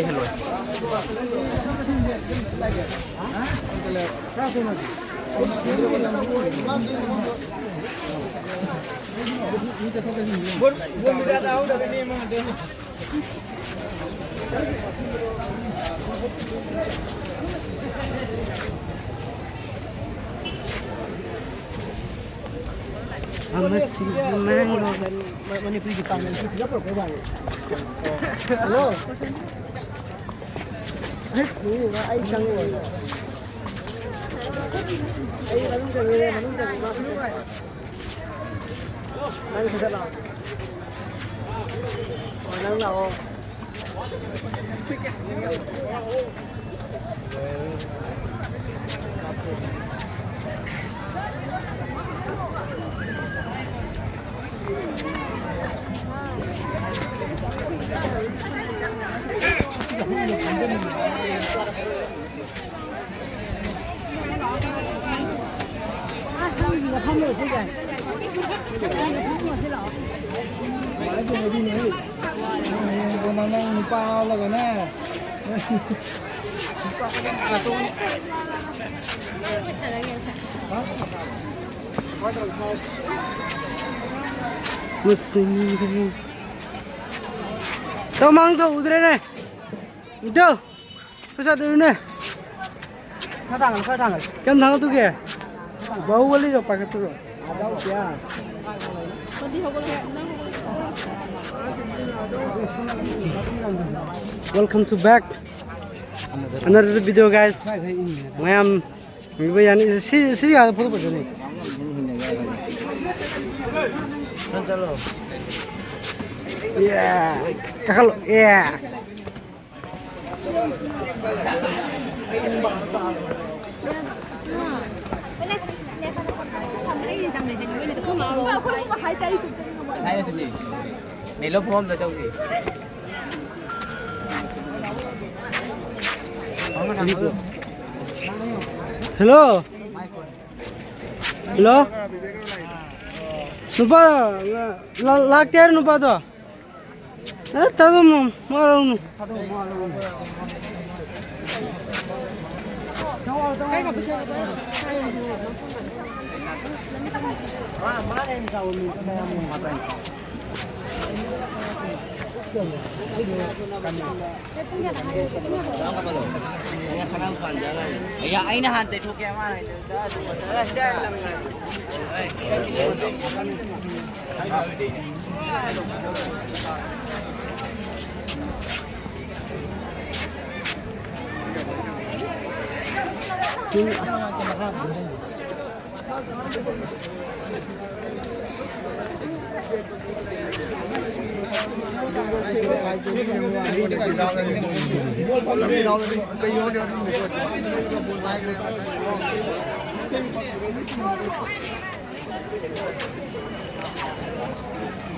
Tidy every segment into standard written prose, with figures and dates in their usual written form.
hello. Hello. Ai sang rồi. Ai làm cái gì mà nó chẳng có. Anh sẽ làm. Đang nào. Tao mang tao udah nih, itu, pesat dulu nih. Kan tangan tuh ke, bau kali jo pakai tuh. Welcome to back another video guys. Mayam, ini sih ada foto nih. Yeah, kakak yeah. Này lớp hôm rồi đâu gì? Hello. Hello. Nupa, lagter nupa to. Tado malu. Ya, ini hantai tu kaya mana?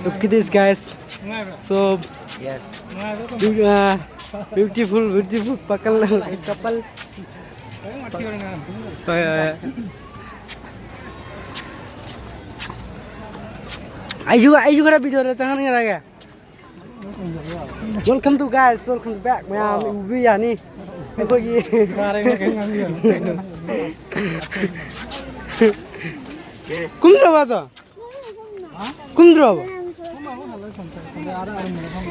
Look at this guys. So Yes. beautiful couple. Ayo juga video jangan lagi. Welcome to back. Mayam ubi ya nih. Kumdra to? Kumdra ba?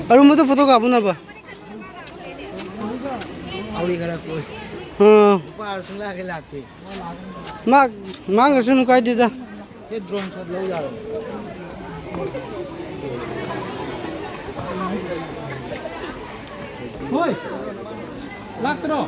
Aru mo to photo ka apuna ba? Auri kara koi. Par sungla ke lagte. Mang sun kai dida. Ye drone shot lau जा रहा. Hoy. Lagtro.